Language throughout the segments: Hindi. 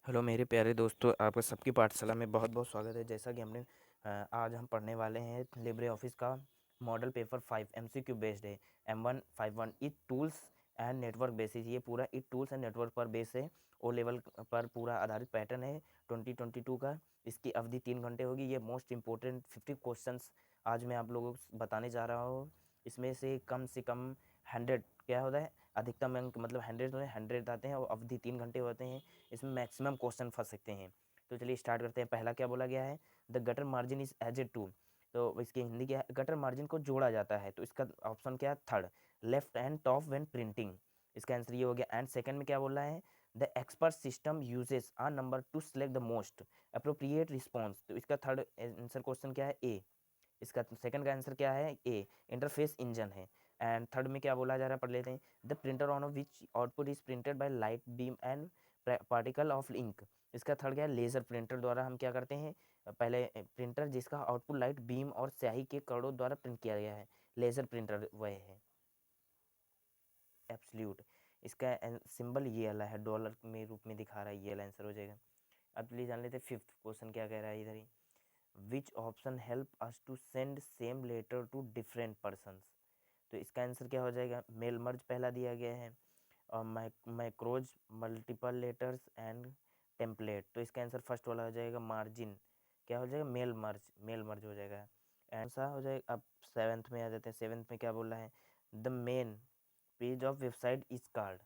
हेलो मेरे प्यारे दोस्तों, आपका सबकी पाठशाला में बहुत बहुत स्वागत है। जैसा कि आज हम पढ़ने वाले हैं लिब्रे ऑफिस का मॉडल पेपर 5 MCQ बेस्ड है। M151 it tools and network basis. ये पूरा इट टूल्स एंड नेटवर्क पर बेस है। ओ लेवल पर पूरा आधारित पैटर्न है 2022 का। इसकी अवधि 3 घंटे होगी। ये मोस्ट इंपॉर्टेंट 50 क्वेश्चंस आज मैं आप लोगों को बताने जा रहा हूँ। इसमें से कम 100 क्या होता है, अधिकतम अंक मतलब 100 आते हैं और अवधि 3 घंटे होते हैं। इसमें मैक्सिमम क्वेश्चन फंस सकते हैं। तो चलिए स्टार्ट करते हैं। पहला क्या बोला गया है, the gutter margin is as a two. तो इसकी हिंदी क्या है, गटर मार्जिन को जोड़ा जाता है। तो इसका ऑप्शन क्या है, third, left and top when printing. इसका आंसर ये हो गया। एंड सेकंड में क्या बोला है, the expert system uses a number to select the most appropriate response. तो इसका थर्ड आंसर क्वेश्चन क्या है, ए। इसका सेकंड का आंसर क्या है, ए, इंटरफेस इंजन है। एंड थर्ड में क्या बोला जा रहा है, पढ़ लेते हैं। The printer on which output is printed by light beam and particle of ink. इसका थर्ड क्या है, लेजर प्रिंटर द्वारा हम क्या करते हैं, पहले प्रिंटर जिसका आउटपुट लाइट बीम और स्याही के कणों द्वारा प्रिंट किया गया है, लेजर प्रिंटर वह है। एब्सल्यूट। इसका सिंबल ये वाला है, डॉलर में रूप में दिखा रहा है, ये वाला आंसर हो जाएगा। अब प्लीज जान लेते हैं फिफ्थ क्वेश्चन क्या कह रहा है इधर ही। Which option help us to send same letter to different persons. तो इसका आंसर क्या हो जाएगा, मेल मर्ज पहला दिया गया है, और macros multiple letters and template. तो इसका आंसर फर्स्ट वाला हो जाएगा, मार्जिन क्या हो जाएगा, मेल मर्ज हो जाएगा। एंड सा हो जाएगा। अब सेवेंथ में आ जाते हैं। सेवेंथ में क्या बोला है, the main page of website is card.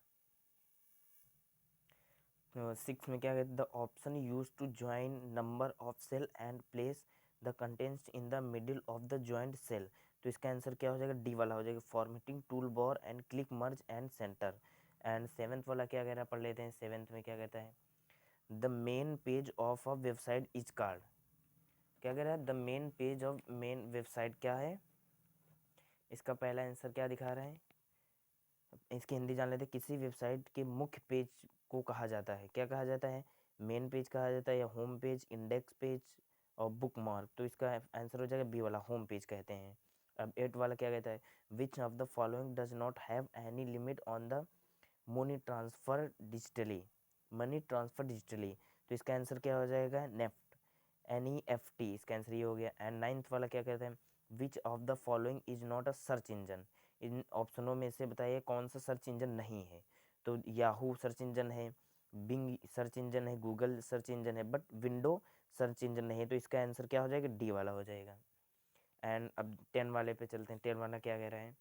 Six में क्या कहते हैं, the option use to join number of cell and place the contents in the middle of the joint cell. तो इसका आंसर क्या हो जाएगा, डी वाला हो जाएगा, formatting tool bar and click merge and centre. And seventh वाला क्या कह रहा है, पढ़ लेते हैं। सेवेंथ में क्या कहता है, the main page of a website is card. क्या कह रहा है, the main page of main website क्या है, इसका पहला आंसर क्या दिखा रहा है। इसकी हिंदी जान लेते हैं। किसी वेबसाइट के मुख्य पेज को कहा जाता है, क्या कहा जाता है, मेन पेज कहा जाता है, या होम पेज, इंडेक्स पेज और बुक मार्क। तो इसका आंसर हो जाएगा बी वाला, होम पेज कहते हैं। अब एट वाला क्या कहता है, which of the following does not have any limit on the money transfer digitally. तो इसका आंसर क्या हो जाएगा, नेफ्ट, NEFT। इसका आंसर ये हो गया। एंड नाइन्थ वाला क्या कहते हैं, which of the following is not a search engine. इन ऑप्शनों में से बताइए कौन सा सर्च इंजन नहीं है। तो याहू सर्च इंजन है, बिंग सर्च इंजन है, गूगल सर्च इंजन है, बट विंडो सर्च इंजन नहीं है। तो इसका आंसर क्या हो जाएगा, डी वाला हो जाएगा। एंड अब 10 वाले पे चलते हैं। 10 वाला क्या कह रहा है,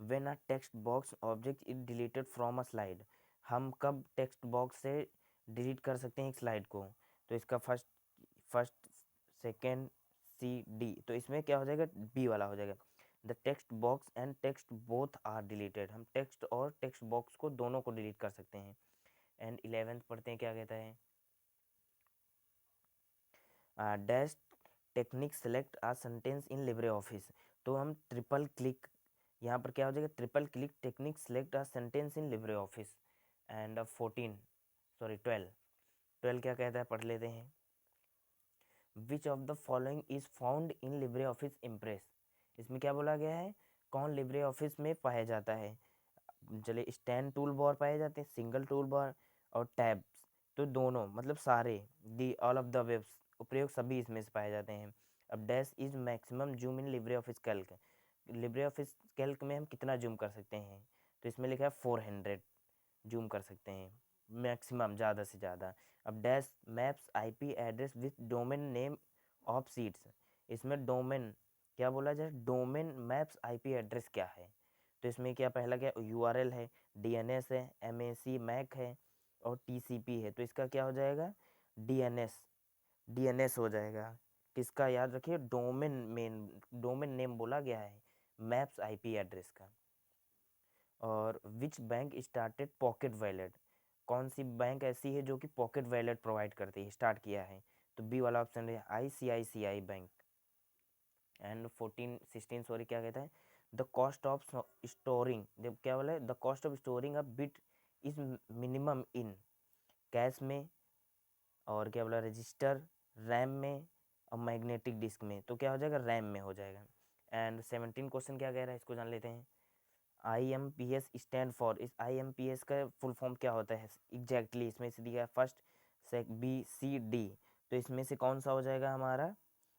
when a text box object is deleted from a slide. हम कब टेक्स्ट बॉक्स से डिलीट कर सकते हैं एक स्लाइड को। तो इसका फर्स्ट सेकेंड सी डी। तो इसमें क्या हो जाएगा, बी वाला हो जाएगा, the text box and text both are deleted. हम टेक्स्ट और टेक्स्ट बॉक्स को दोनों को डिलीट कर सकते हैं। एंड 11th पढ़ते हैं, क्या कहता है, dash technique select a sentence in LibreOffice. तो हम ट्रिपल क्लिक, यहाँ पर क्या हो जाएगा, triple click technique select a sentence in LibreOffice. And अब 12 क्या कहता है, पढ़ लेते हैं। Which of the following is found in LibreOffice Impress. इसमें क्या बोला गया है, कौन लिब्रे ऑफिस में पाया जाता है। चलिए, स्टैंड टूल बार पाए जाते हैं, सिंगल टूल बार और टैब्स। तो दोनों मतलब सारे, the all of the webs उपयोग सभी इसमें से पाए जाते हैं। अब dash is maximum zoom in LibreOffice Calc. LibreOffice Calc में हम कितना जूम कर सकते हैं, तो इसमें लिखा है 400 जूम कर सकते हैं, मैक्सिमम ज़्यादा से ज़्यादा। अब dash maps IP address with domain name of seats. इसमें डोमेन क्या बोला जाए, डोमेन मैप्स IP एड्रेस क्या है। तो इसमें क्या पहला क्या, URL है, DNS है, MAC मैक है और TCP है। तो इसका क्या हो जाएगा, DNS हो जाएगा। किसका याद रखिए, डोमेन नेम बोला गया है, मैप्स IP एड्रेस का। और which bank started pocket wallet. कौन सी बैंक ऐसी है जो कि पॉकेट वैलेट प्रोवाइड करती है, स्टार्ट किया है। तो बी वाला ऑप्शन है, ICICI बैंक। एंड 16 सॉरी क्या कहता है, द कॉस्ट ऑफ स्टोरिंग, जब क्या बोला है, the cost of storing a bit is minimum in cash में, और क्या बोला, रजिस्टर, रैम में और मैग्नेटिक डिस्क में। तो क्या हो जाएगा, रैम में हो जाएगा। एंड 17 क्वेश्चन क्या कह रहा है, इसको जान लेते हैं। IMPS स्टैंड फॉर, इस IMPS का फुल फॉर्म क्या होता है एग्जैक्टली इसमें से दिया है फर्स्ट सेक बी सी डी, तो इसमें से कौन सा हो जाएगा हमारा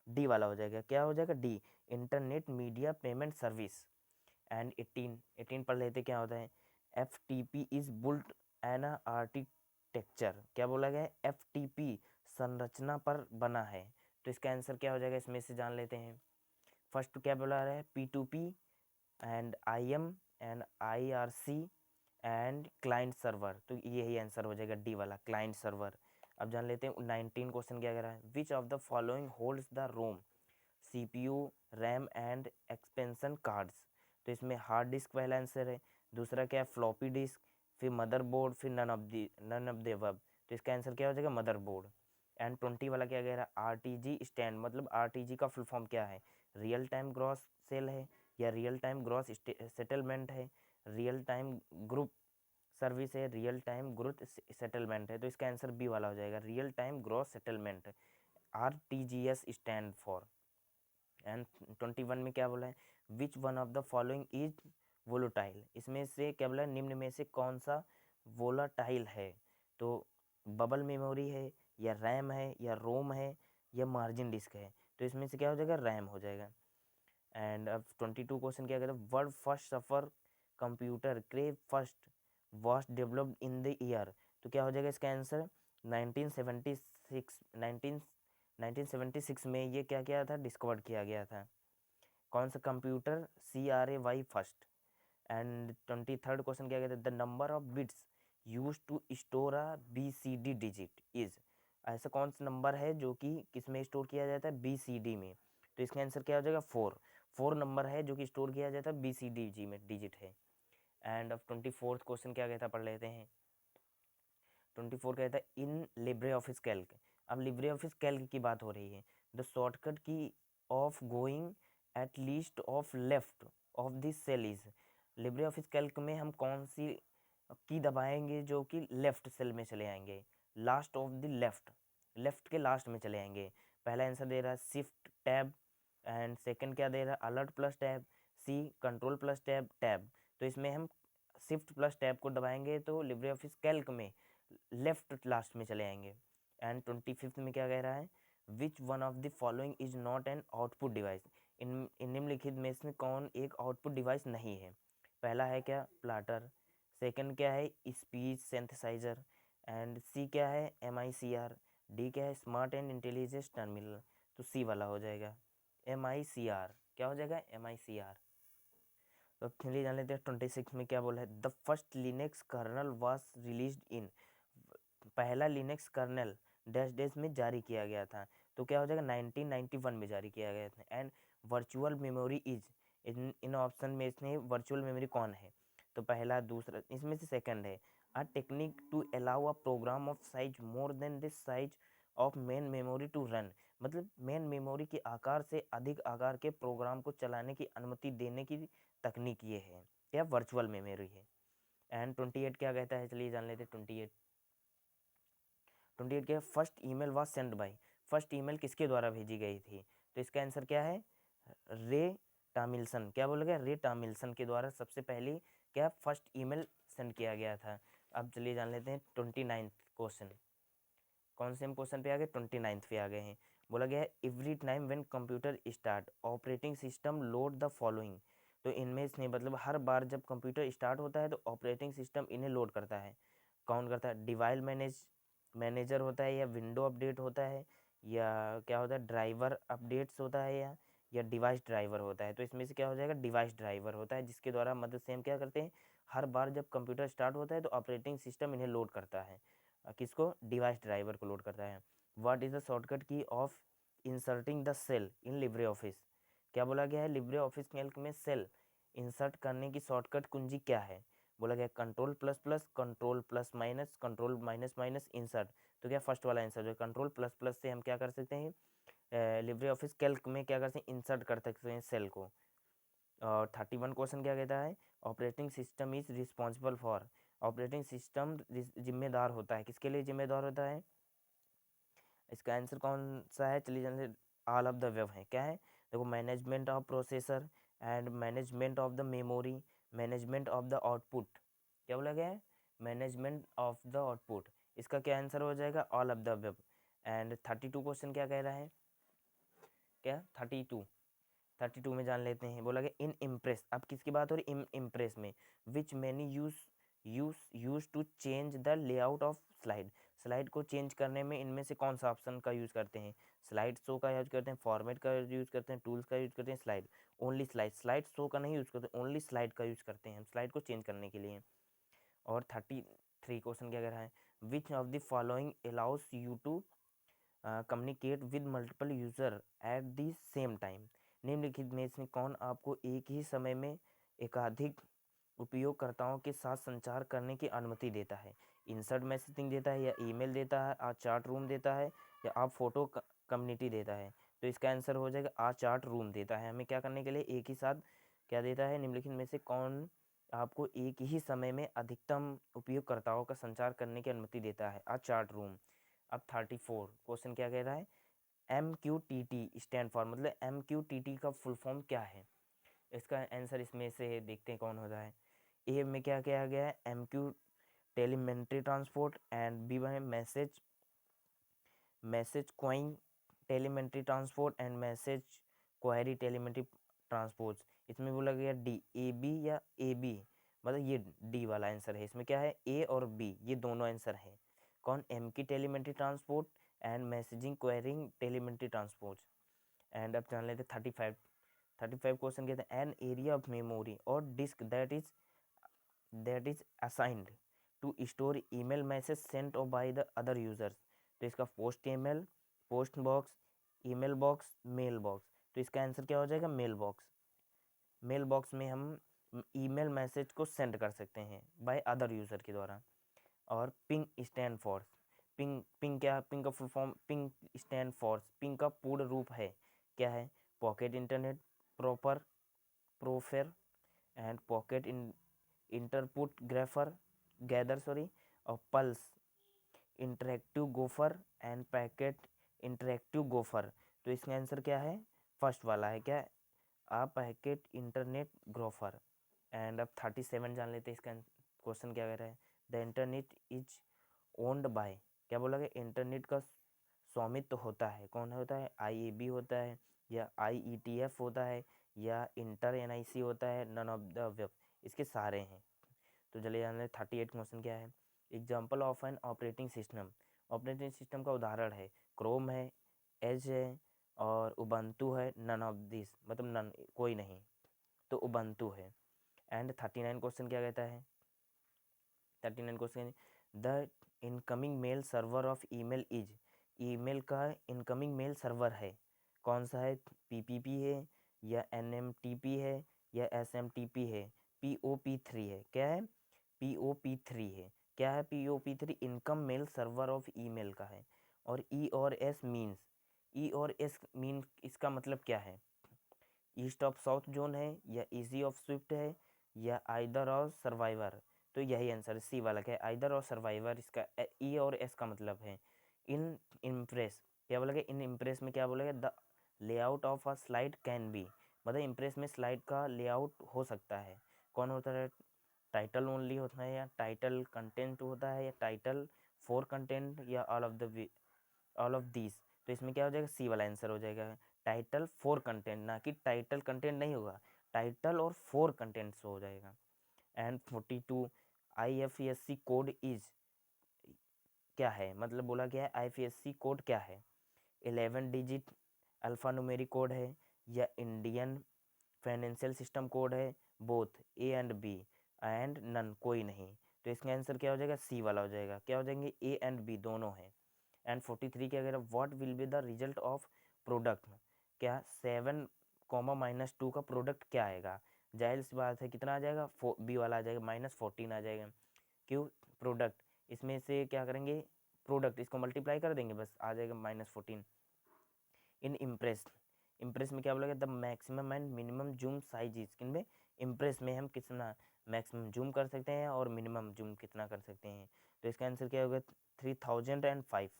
डी वाला हो जाएगा। क्या हो जाएगा D, internet media payment service. And 18 पढ़ लेते क्या होता है, FTP is built an architecture, क्या बोला गया है FTP संरचना पर बना है, तो इसका आंसर क्या हो जाएगा इसमें से जान लेते हैं। फर्स्ट क्या बोला रहा है P2P and IM and IRC and client server, तो यही आंसर हो जाएगा डी वाला क्लाइंट सर्वर। अब जान लेते हैं 19 क्वेश्चन क्या कह रहा है, which of the following holds the ROM CPU RAM and expansion cards, तो इसमें हार्ड डिस्क पहला आंसर है, दूसरा क्या है फ्लॉपी डिस्क, फिर मदरबोर्ड, फिर नन ऑफ द अबव, तो इसका आंसर क्या हो जाएगा मदरबोर्ड। एंड 20 वाला क्या कह रहा है RTG स्टैंड, मतलब RTG का फुल फॉर्म क्या है, रियल टाइम ग्रॉस सेल है या रियल टाइम ग्रॉस सेटलमेंट है, रियल टाइम ग्रुप सर्विस है, रियल टाइम ग्रोथ सेटलमेंट है, तो इसका आंसर बी वाला हो जाएगा real time gross settlement, RTGS stand for. And 21 में क्या बोला है, which one of the following is volatile, इसमें से क्या बोला है निम्न में से कौन सा वोलाटाइल है, तो बबल मेमोरी है या रैम है या रोम है या मार्जिन डिस्क है, तो इसमें से क्या हो जाएगा रैम हो जाएगा। एंड अब 22 क्वेश्चन क्या कहता है, world first suffer computer crave first was developed in the year, तो क्या हो जाएगा इसका आंसर 1976 में ये क्या किया था डिस्कवर किया गया था, कौन सा computer CRAY first. And 23rd question क्या कहते हैं, the number of bits use to store a BCD digit is, ऐसा कौन सा नंबर है जो कि किस में स्टोर किया जाता है BCD में, तो इसका आंसर क्या हो जाएगा 4 नंबर है जो कि स्टोर किया जाता है BCD में डिजिट है। एंड अब 24th क्वेश्चन क्या कहता है पढ़ लेते हैं, 24 कहता है इन लिब्रे ऑफिस कैल्क, अब लिब्रे ऑफिस कैल्क की बात हो रही है, the shortcut key of going at least of left of this cell is, LibreOffice Calc में हम कौन सी की दबाएंगे जो कि लेफ्ट सेल में चले आएंगे, last of the left, left के लास्ट में चले आएंगे। पहला आंसर दे रहा है शिफ्ट टैब, एंड सेकंड क्या दे रहा है alert plus tab, C control plus tab tab, तो इसमें हम शिफ्ट प्लस टैब को दबाएंगे तो लिब्रे ऑफिस कैल्क में लेफ्ट लास्ट में चले आएंगे। एंड 25th में क्या कह रहा है, which one of the following is not an output device, इन निम्नलिखित में से कौन एक आउटपुट डिवाइस नहीं है, पहला है क्या प्लाटर, सेकंड क्या है स्पीच सिंथेसाइजर, एंड सी क्या है MICR, डी क्या है स्मार्ट एंड इंटेलिजेंस टर्मिनल, तो सी वाला हो जाएगा MICR, क्या हो जाएगा MICR। तो चलिए जान लेते हैं 26 में क्या बोला है, the first Linux kernel was released in, पहला लिनक्स कर्नल डैश डैश में जारी किया गया था, तो क्या हो जाएगा 1991 में जारी किया गया था। And virtual memory is, in option में इसमें वर्चुअल मेमोरी कौन है, तो पहला दूसरा इसमें से सेकंड है, a technique to allow a program of size more than this size of main memory to run, मतलब मेन मेमोरी के आकार से अधिक आकार के प्रोग्राम को चलाने की अनुमति देने की तकनीक ये है, या वर्चुअल मेमोरी है। एंड 28 क्या कहता है चलिए जान लेते हैं 28 के first email was send by, first email किसके द्वारा भेजी गई थी, तो इसका आंसर क्या है रे टामिल्सन, क्या बोला गया रे टामिल्सन के द्वारा सबसे पहले क्या फर्स्ट ईमेल सेंड किया गया था। अब चलिए जान लेते हैं 29th क्वेश्चन, कौन से हम क्वेश्चन पे आ गए 29th पे आ गए हैं, बोला गया है every time when computer start operating system load the following, तो इनमें से मतलब हर बार जब कंप्यूटर स्टार्ट होता है तो ऑपरेटिंग सिस्टम इन्हें लोड करता है, कौन करता है डिवाइस मैनेजर होता है या विंडो अपडेट होता है या क्या होता है ड्राइवर अपडेट्स होता है या डिवाइस ड्राइवर होता है, तो इसमें से क्या हो जाएगा डिवाइस ड्राइवर होता है, जिसके द्वारा मदद से हम क्या करते हैं हर बार जब कंप्यूटर स्टार्ट होता है तो ऑपरेटिंग सिस्टम इन्हें लोड करता है, किसको डिवाइस ड्राइवर को लोड करता है। What is the shortcut key of inserting the cell in LibreOffice, क्या बोला गया है लिब्रे ऑफिस कैल्क में सेल इंसर्ट करने की शॉर्टकट कुंजी क्या है, बोला गया control plus plus control plus minus control minus minus insert, तो क्या फर्स्ट वाला आंसर जो कंट्रोल प्लस प्लस से हम क्या कर सकते हैं लिब्रे ऑफिस कैल्क में क्या कर सकते हैं इंसर्ट कर सकते हैं सेल को। और 31 क्वेश्चन क्या कहता है, operating system is responsible for, operating system जिम्मेदार होता है किसके लिए जिम्मेदार होता है, इसका आंसर कौन सा है चलिए जानते, ऑल ऑफ द वेव है क्या है देखो management of processor and management of the memory, management of the output, क्या बोला गया है, मैनेजमेंट ऑफ द आउटपुट। इसका क्या आंसर हो जाएगा, all of the above. And 32 question क्या कह रहा है, क्या 32 में जान लेते हैं। बोला गया इन इम्प्रेस, अब किसकी बात हो रही, इन इम्प्रेस में, which many use to change the layout of slide, slide को चेंज करने में इनमें से कौन सा ऑप्शन का यूज़ करते हैं, स्लाइड शो का यूज़ करते हैं, फॉर्मेट का यूज़ करते हैं, टूल्स का यूज़ करते हैं, स्लाइड, ओनली स्लाइड शो का नहीं यूज़ करते, ओनली स्लाइड का यूज़ करते हैं हम स्लाइड को चेंज करने के लिए। और 33 क्वेश्चन क्या कह रहा है, which of the following allows you to communicate with multiple user at the same time, निम्नलिखित में से कौन आपको एक ही समय में एकाधिक उपयोगकर्ताओं के साथ संचार करने की अनुमति देता है, इंसर्ट मैसेजिंग देता है, या ईमेल देता है, आ चार्ट रूम देता है, या आप फोटो कम्युनिटी देता है। तो इसका आंसर हो जाएगा आ चार्ट रूम देता है हमें क्या करने के लिए, एक ही साथ क्या देता है, निम्नलिखित में से कौन आपको एक ही समय में अधिकतम उपयोगकर्ताओं का संचार करने की अनुमति देता है, आ चार्ट रूम। अब 34 क्वेश्चन क्या कह रहा है, MQTT स्टैंड फॉर, मतलब MQTT का फुल फॉर्म क्या है, इसका आंसर इसमें से देखते हैं कौन होता है। ए में क्या किया गया है, MQ telemetry transport, and B में message queuing telemetry transport, and message query telemetry transport. इसमें बोला गया डी, AB या AB, मतलब ये डी वाला आंसर है, इसमें क्या है ए और बी ये दोनों आंसर है। कौन, MQ telemetry transport and messaging querying telemetry transport. And अब जान लेते 35 क्वेश्चन कहते हैं, एन एरिया ऑफ मेमोरी और disk that is assigned to store email message sent और बाय द अदर यूजर्स। तो इसका post email, post box, email box, mail box. तो इसका आंसर क्या हो जाएगा, मेल बॉक्स। मेल बॉक्स में हम ईमेल मैसेज को सेंड कर सकते हैं बाय अदर यूज़र के द्वारा। और पिंग स्टैंड फॉर, पिंग क्या, पिंग का full form, ping stand for, ping का पूर्ण रूप है क्या है, pocket internet proper proffer, and pocket interrupt gopher gather sorry, और pulse interactive gopher, and packet interactive gopher. तो इसका आंसर क्या है, फर्स्ट वाला है क्या, आ पैकेट इंटरनेट ग्रोफर। एंड अब 37 जान लेते हैं, इसका क्वेश्चन क्या कह रहा है, the internet is owned by, क्या बोला गया, इंटरनेट का स्वामित्व होता है, कौन होता है, IAB होता है, या IETF होता है, या इंटर NIC होता है, नन ऑफ द अबव, इसके सारे हैं। तो चलिए जान लेते 38 क्वेश्चन क्या है, example of an operating system, operating system का उदाहरण है, क्रोम है, एज है, और उबंटू है, नन ऑफ दिस, मतलब नन कोई नहीं, तो उबंटू है। एंड 39 क्वेश्चन क्या कहता है, 39 question, the incoming mail server of email is, email का इनकमिंग मेल सर्वर है, कौन सा है, PPP है, या NMTP है, या SMTP है, POP3 है, क्या है, POP3 है, क्या है, POP3 income mail server of email का है। और E और S मीन्स, E और S मीन इसका मतलब क्या है, ईस्ट ऑफ साउथ जोन है, या इजी ऑफ स्विफ्ट है, या आइदर और सर्वाइवर। तो यही आंसर सी वाला क्या है, आइदर और सर्वाइवर, इसका ई और एस का मतलब है। इन इम्प्रेस, क्या बोलेगा, इन इम्प्रेस में क्या बोलेगा, the layout of a slide can be, मतलब इम्प्रेस में स्लाइड का लेआउट हो सकता है, कौन होता है, टाइटल ओनली होता है, या टाइटल कंटेंट होता है, या टाइटल फोर कंटेंट, या ऑल ऑफ दीज। तो इसमें क्या हो जाएगा, सी वाला आंसर हो जाएगा, टाइटल फोर कंटेंट, ना कि टाइटल कंटेंट नहीं होगा, टाइटल और फोर कंटेंट्स हो जाएगा। एंड 42 IFSC कोड इज क्या है, मतलब बोला गया है IFSC कोड क्या है, 11 डिजिट अल्फा न्यूमेरिक कोड है, या इंडियन फाइनेंशियल सिस्टम कोड है, both A and B, and none कोई नहीं। तो इसका आंसर क्या हो जाएगा, सी वाला हो जाएगा, क्या हो जाएंगे, A एंड B दोनों हैं। एंड 43 क्या कह रहा है, what will be the result of product, क्या 7, -2 का प्रोडक्ट क्या आएगा, जाहिर सी बात है कितना आ जाएगा, B वाला आ जाएगा, -14 आ जाएगा। क्यों, प्रोडक्ट, इसमें से क्या करेंगे, प्रोडक्ट इसको मल्टीप्लाई कर देंगे, बस आ जाएगा -14। इन इम्प्रेस, इम्प्रेस में क्या बोला गया, the maximum and minimum zoom size is, किनमें, इम्प्रेस में हम कितना मैक्सिमम जूम कर सकते हैं और मिनिमम जूम कितना कर सकते हैं। तो इसका आंसर क्या होगा, 3005,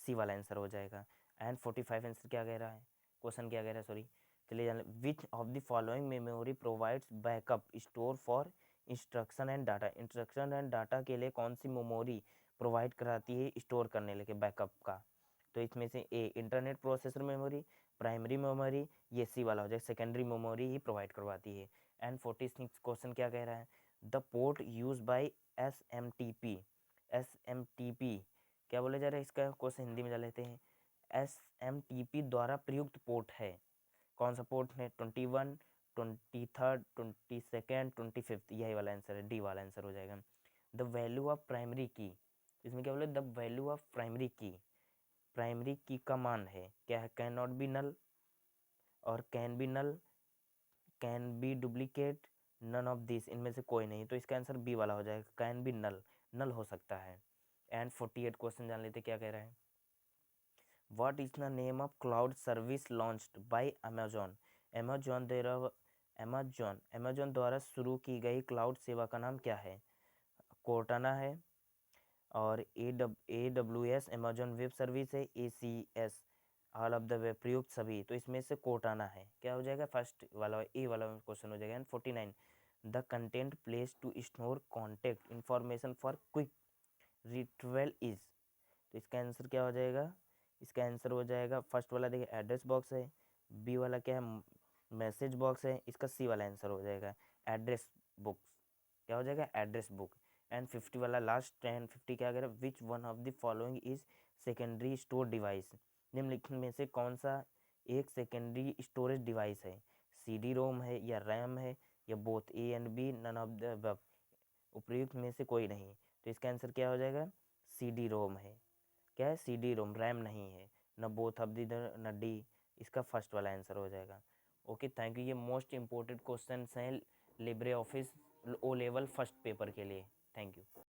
सी वाला आंसर हो जाएगा। एंड 45 आंसर क्या कह रहा है, क्वेश्चन क्या कह रहा है, सॉरी, चलिए जान विच of the following memory provides backup store for instruction and data. Instruction and data के लिए कौन सी मेमोरी प्रोवाइड कराती है स्टोर करने लेके बैकअप का? तो इसमें से A internet processor memory, primary memory, ये सी वाला हो जाए सेकेंडरी मेमोरी ही प्रोवाइड करवाती है। एंड 46 क्वेश्चन क्या कह रहा है? The port use by S M T P. S M T P क्या बोला जा रहा है? इसका क्वेश्चन हिंदी में जा लेते हैं। एस एम टी पी द्वारा प्रयुक्त पोर्ट है। कौन सा पोर्ट है? 21, 23, 22, 25, यही वाला आंसर है, डी वाला आंसर हो जाएगा। द वैल्यू ऑफ प्राइमरी की, इसमें क्या बोले? द वैल्यू ऑफ प्राइमरी की, प्राइमरी की का मान है क्या है? कैन नॉट बी नल और can be null, can be duplicate, none of this, इनमें से कोई नहीं। तो इसका आंसर बी वाला हो जाएगा, कैन बी नल, नल हो सकता है। एंड 48 क्वेश्चन जान लेते क्या कह रहा है। What is the name of cloud service launched by Amazon. Amazon द्वारा शुरू की गई क्लाउड सेवा का नाम क्या है? कोर्टाना है, और A W S Amazon web service है, A C S all of the web प्रयुक्त सभी। तो इसमें से कोर्टाना है, क्या हो जाएगा? फर्स्ट वाला ए वाला क्वेश्चन हो जाएगा। And 49 the content place to store contact information for quick retrieval is. तो इसका आंसर क्या हो जाएगा? इसका आंसर हो जाएगा फर्स्ट वाला, देखिए एड्रेस बॉक्स है, बी वाला क्या है? मैसेज बॉक्स है, इसका सी वाला आंसर हो जाएगा एड्रेस बुक्स। क्या हो जाएगा? Address book. एंड 50 वाला लास्ट, एंड 50 क्या कह रहा है? Which one of the following is secondary store device. निम्नलिखित में से कौन सा एक सेकेंडरी स्टोरेज डिवाइस है? सी डी रोम है, या रैम है, या both A and B, none of the above, उपयुक्त में से कोई नहीं। तो इसका आंसर क्या हो जाएगा? सी डी रोम है। क्या है? सी डी रोम, रैम नहीं है, न बोथ ऑफ द न डी। इसका फर्स्ट वाला आंसर हो जाएगा। Okay, thank you. ये मोस्ट इंपॉर्टेंट क्वेश्चन हैं Libre Office O level first paper के लिए। Thank you.